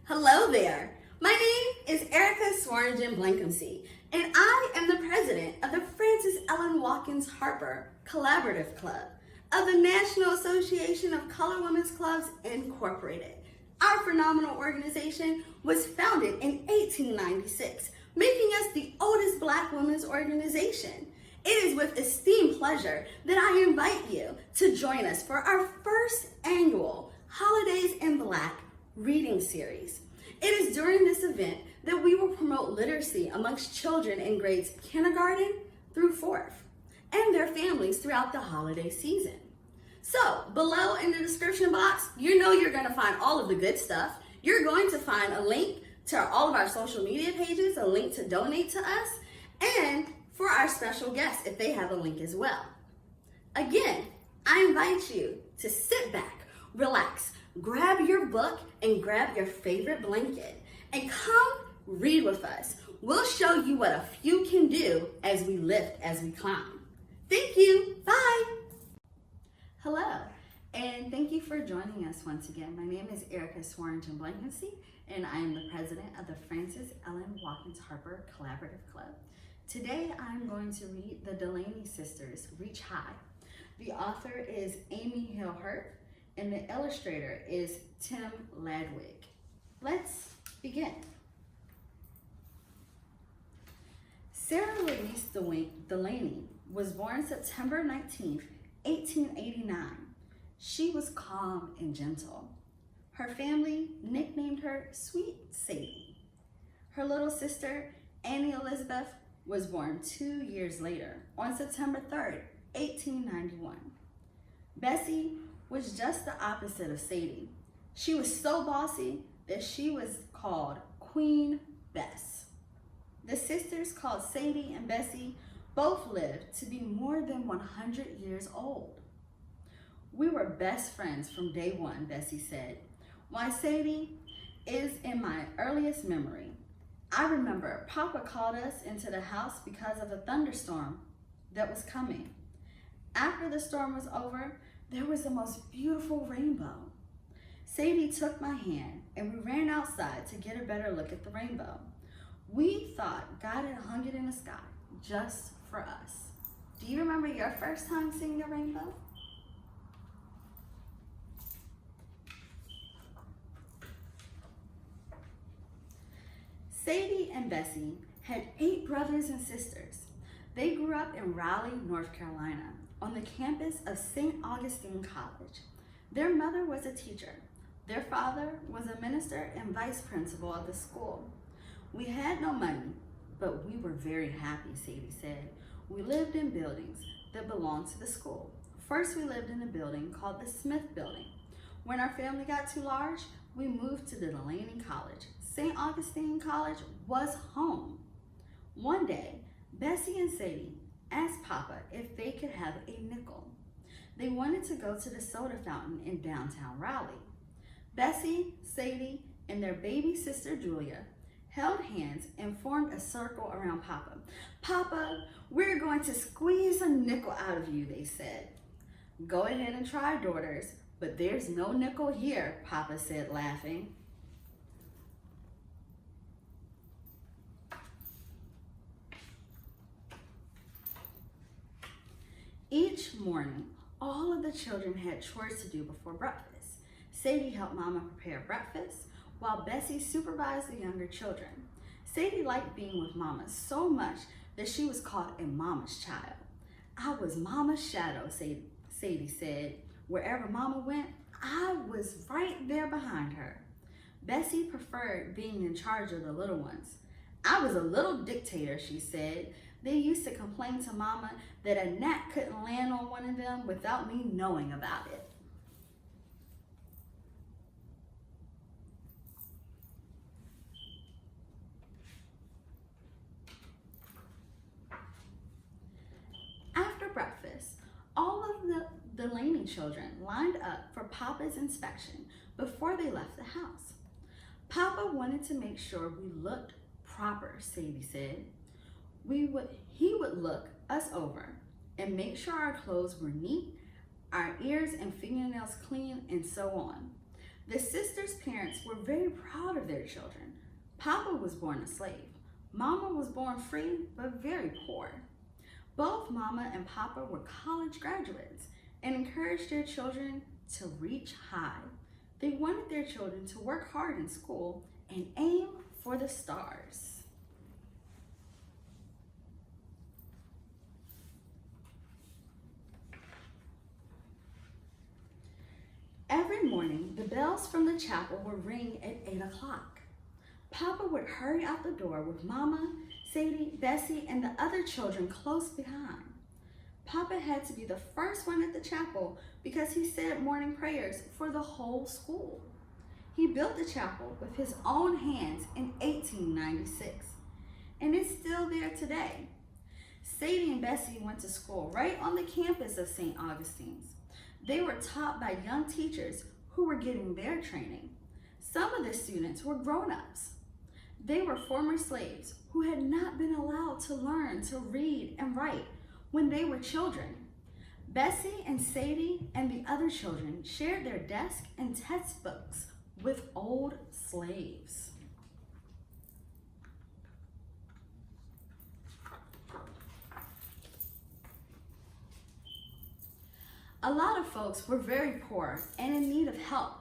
Hello there. My name is Erika Swaringen-Blankumsee, and I am the president of the Frances Ellen Watkins Harper Collaborative Club of the National Association of Colored Women's Clubs Incorporated. Our phenomenal organization was founded in 1896, making us the oldest Black women's organization. It is with esteemed pleasure that I invite you to join us for our first annual Holidays in Black reading series. It is during this event that we will promote literacy amongst children in grades kindergarten through 4th and their families throughout the holiday season. So below in the description box, you know you're going to find all of the good stuff. You're going to find a link to all of our social media pages, a link to donate to us, and for our special guests if they have a link as well. Again, I invite you to sit back, relax, grab your book and grab your favorite blanket and come read with us. We'll show you what a few can do as we lift, as we climb. Thank you. Bye. Hello, and thank you for joining us once again. My name is Erika Swaringen-Blankumsee, and I am the president of the Frances Ellen Watkins Harper Collaborative Club. Today, I'm going to read the Delaney sisters, Reach High. The author is Amy Hill-Hurt, and the illustrator is Tim Ladwig. Let's begin. Sarah Louise Delaney was born September 19th, 1889. She was calm and gentle. Her family nicknamed her Sweet Sadie. Her little sister, Annie Elizabeth, was born 2 years later on September 3rd, 1891. Bessie was just the opposite of Sadie. She was so bossy that she was called Queen Bess. The sisters called Sadie and Bessie both lived to be more than 100 years old. We were best friends from day one, Bessie said. Why, Sadie is in my earliest memory. I remember Papa called us into the house because of a thunderstorm that was coming. After the storm was over, there was the most beautiful rainbow. Sadie took my hand and we ran outside to get a better look at the rainbow. We thought God had hung it in the sky just for us. Do you remember your first time seeing a rainbow? Sadie and Bessie had 8 brothers and sisters. They grew up in Raleigh, North Carolina, on the campus of St. Augustine College. Their mother was a teacher. Their father was a minister and vice principal of the school. We had no money, but we were very happy, Sadie said. We lived in buildings that belonged to the school. First, we lived in a building called the Smith Building. When our family got too large, we moved to the Delaney College. St. Augustine College was home. One day, Bessie and Sadie asked Papa if they could have a nickel. They wanted to go to the soda fountain in downtown Raleigh. Bessie, Sadie, and their baby sister Julia held hands and formed a circle around Papa. Papa, we're going to squeeze a nickel out of you, they said. Go ahead and try, daughters, but there's no nickel here, Papa said, laughing. Each morning, all of the children had chores to do before breakfast. Sadie helped Mama prepare breakfast, while Bessie supervised the younger children. Sadie liked being with Mama so much that she was called a Mama's child. I was Mama's shadow, Sadie said. Wherever Mama went, I was right there behind her. Bessie preferred being in charge of the little ones. I was a little dictator, she said. They used to complain to Mama that a gnat couldn't land on one of them without me knowing about it. After breakfast, all of the Delaney children lined up for Papa's inspection before they left the house. Papa wanted to make sure we looked proper, Sadie said. He would look us over and make sure our clothes were neat, our ears and fingernails clean, and so on. The sisters' parents were very proud of their children. Papa was born a slave. Mama was born free, but very poor. Both Mama and Papa were college graduates and encouraged their children to reach high. They wanted their children to work hard in school and aim for the stars. Every morning, the bells from the chapel would ring at 8 o'clock. Papa would hurry out the door with Mama, Sadie, Bessie, and the other children close behind. Papa had to be the first one at the chapel because he said morning prayers for the whole school. He built the chapel with his own hands in 1896, and it's still there today. Sadie and Bessie went to school right on the campus of St. Augustine's. They were taught by young teachers who were getting their training. Some of the students were grown-ups. They were former slaves who had not been allowed to learn to read and write when they were children. Bessie and Sadie and the other children shared their desk and textbooks with old slaves. A lot of folks were very poor and in need of help.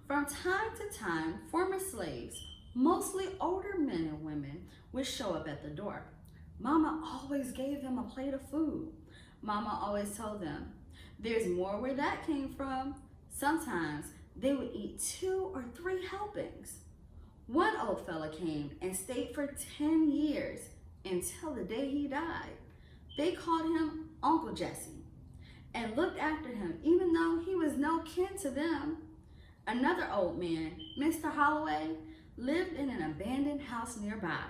From time to time, former slaves, mostly older men and women, would show up at the door. Mama always gave them a plate of food. Mama always told them, "There's more where that came from." Sometimes they would eat 2 or 3 helpings. One old fella came and stayed for 10 years until the day he died. They called him Uncle Jesse and looked after him even though he was no kin to them. Another old man, Mr. Holloway, lived in an abandoned house nearby.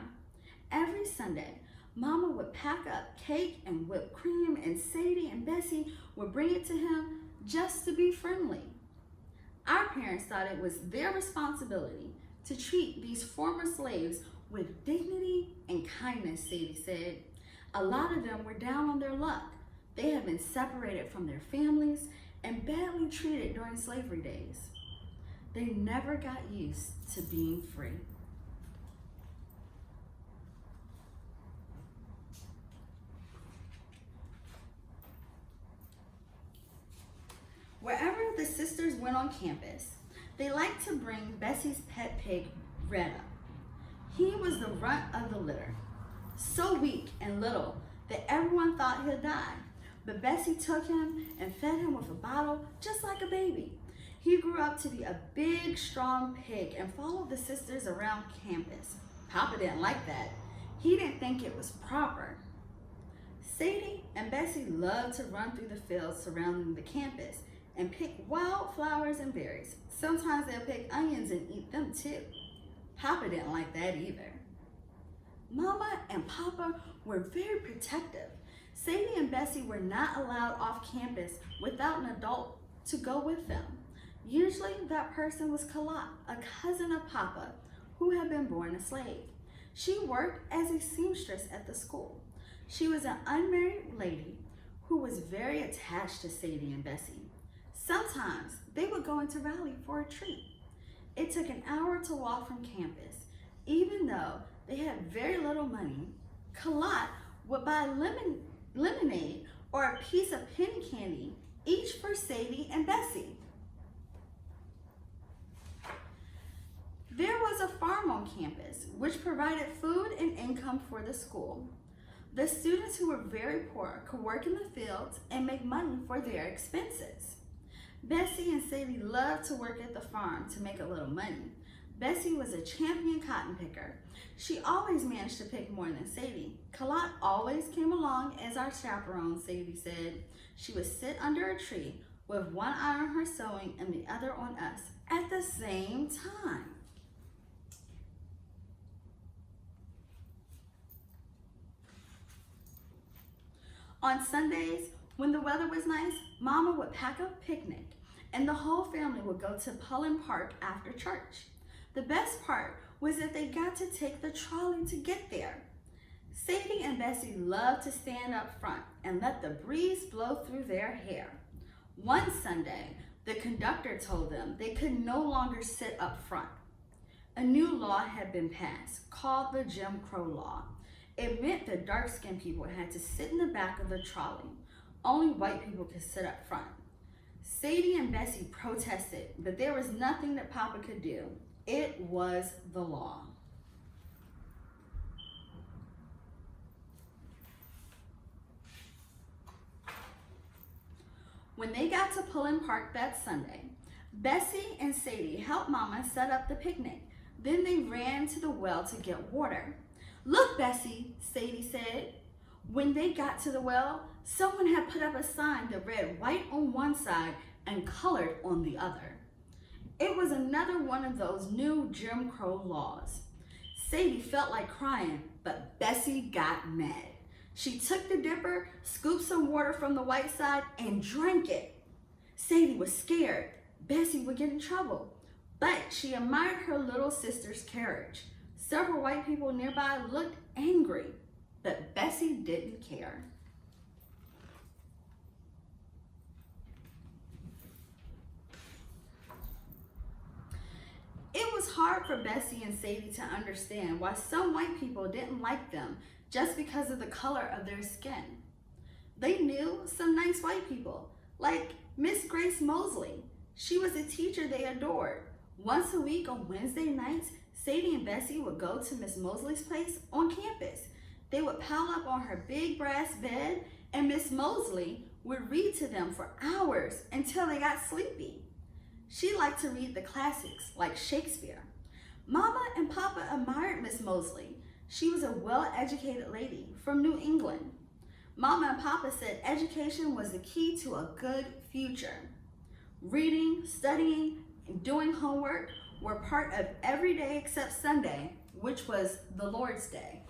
Every Sunday, Mama would pack up cake and whipped cream, and Sadie and Bessie would bring it to him just to be friendly. Our parents thought it was their responsibility to treat these former slaves with dignity and kindness, Sadie said. A lot of them were down on their luck. They had been separated from their families and badly treated during slavery days. They never got used to being free. Wherever the sisters went on campus, they liked to bring Bessie's pet pig, Retta. He was the runt of the litter, so weak and little that everyone thought he'd die. But Bessie took him and fed him with a bottle just like a baby. He grew up to be a big, strong pig and followed the sisters around campus. Papa didn't like that. He didn't think it was proper. Sadie and Bessie loved to run through the fields surrounding the campus and pick wild flowers and berries. Sometimes they'll pick onions and eat them too. Papa didn't like that either. Mama and Papa were very protective. Sadie and Bessie were not allowed off campus without an adult to go with them. Usually that person was Kalat, a cousin of Papa, who had been born a slave. She worked as a seamstress at the school. She was an unmarried lady who was very attached to Sadie and Bessie. Sometimes they would go into Raleigh for a treat. It took an hour to walk from campus. Even though they had very little money, Kalat would buy lemonade or a piece of penny candy, each for Sadie and Bessie. There was a farm on campus, which provided food and income for the school. The students who were very poor could work in the fields and make money for their expenses. Bessie and Sadie loved to work at the farm to make a little money. Bessie was a champion cotton picker. She always managed to pick more than Sadie. Kalat always came along as our chaperone, Sadie said. She would sit under a tree with one eye on her sewing and the other on us at the same time. On Sundays, when the weather was nice, Mama would pack a picnic and the whole family would go to Pullen Park after church. The best part was that they got to take the trolley to get there. Sadie and Bessie loved to stand up front and let the breeze blow through their hair. One Sunday, The conductor told them they could no longer sit up front. A new law had been passed called the Jim Crow Law. It meant that dark-skinned people had to sit in the back of the trolley. Only white people could sit up front. Sadie and Bessie protested, but there was nothing that Papa could do. It was the law. When they got to Pullen Park that Sunday, Bessie and Sadie helped Mama set up the picnic. Then they ran to the well to get water. "Look, Bessie," Sadie said. When they got to the well, someone had put up a sign that read white on one side and colored on the other. It was another one of those new Jim Crow laws. Sadie felt like crying, but Bessie got mad. She took the dipper, scooped some water from the white side, and drank it. Sadie was scared Bessie would get in trouble, but she admired her little sister's courage. Several white people nearby looked angry, but Bessie didn't care. It was hard for Bessie and Sadie to understand why some white people didn't like them just because of the color of their skin. They knew some nice white people, like Miss Grace Mosley. She was a teacher they adored. Once a week on Wednesday nights, Sadie and Bessie would go to Miss Mosley's place on campus. They would pile up on her big brass bed, and Miss Mosley would read to them for hours until they got sleepy. She liked to read the classics like Shakespeare. Mama and Papa admired Miss Mosley. She was a well-educated lady from New England. Mama and Papa said education was the key to a good future. Reading, studying, and doing homework were part of every day except Sunday, which was the Lord's Day.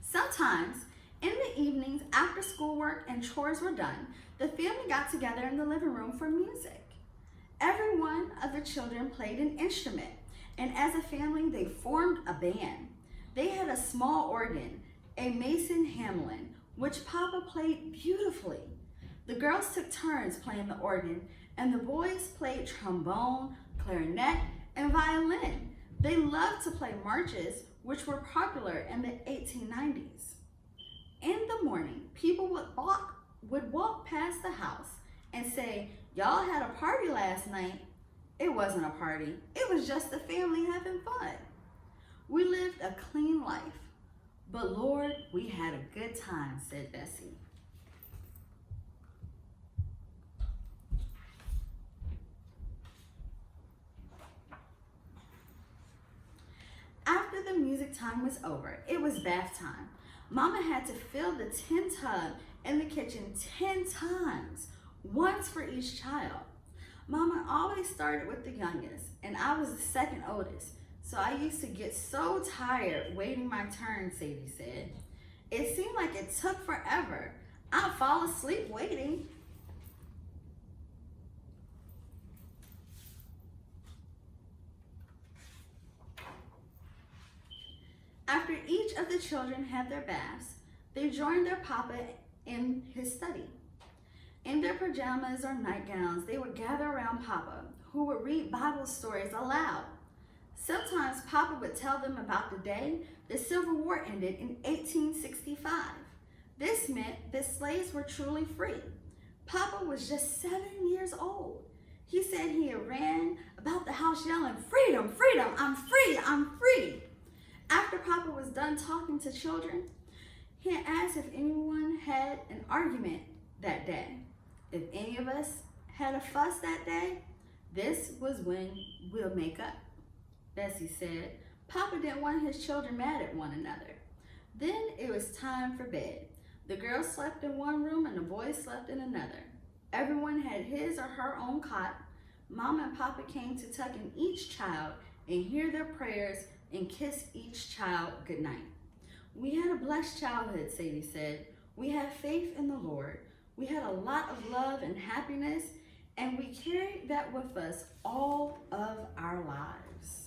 Sometimes, in the evenings after schoolwork and chores were done, the family got together in the living room for music. Every one of the children played an instrument, and as a family, they formed a band. They had a small organ, a Mason Hamlin, which Papa played beautifully. The girls took turns playing the organ, and the boys played trombone, clarinet, and violin. They loved to play marches, which were popular in the 1890s. In the morning, people would walk past the house and say, "Y'all had a party last night." It wasn't a party. It was just the family having fun. We lived a clean life, but Lord, we had a good time, said Bessie. After the music time was over, it was bath time. Mama had to fill the tin tub in the kitchen 10 times, once for each child. Mama always started with the youngest, and I was the second oldest, so I used to get so tired waiting my turn, Sadie said. It seemed like it took forever. I'd fall asleep waiting. After each of the children had their baths, they joined their papa in his study. In their pajamas or nightgowns, they would gather around Papa, who would read Bible stories aloud. Sometimes Papa would tell them about the day the Civil War ended in 1865. This meant that slaves were truly free. Papa was just 7 years old. He said he had ran about the house yelling, "Freedom, freedom, I'm free, I'm free." After Papa was done talking to children, he asked if anyone had an argument that day. If any of us had a fuss that day, this was when we'll make up. Bessie said Papa didn't want his children mad at one another. Then it was time for bed. The girls slept in one room and the boys slept in another. Everyone had his or her own cot. Mama and Papa came to tuck in each child and hear their prayers and kiss each child goodnight. We had a blessed childhood, Sadie said. We had faith in the Lord. We had a lot of love and happiness, and we carried that with us all of our lives.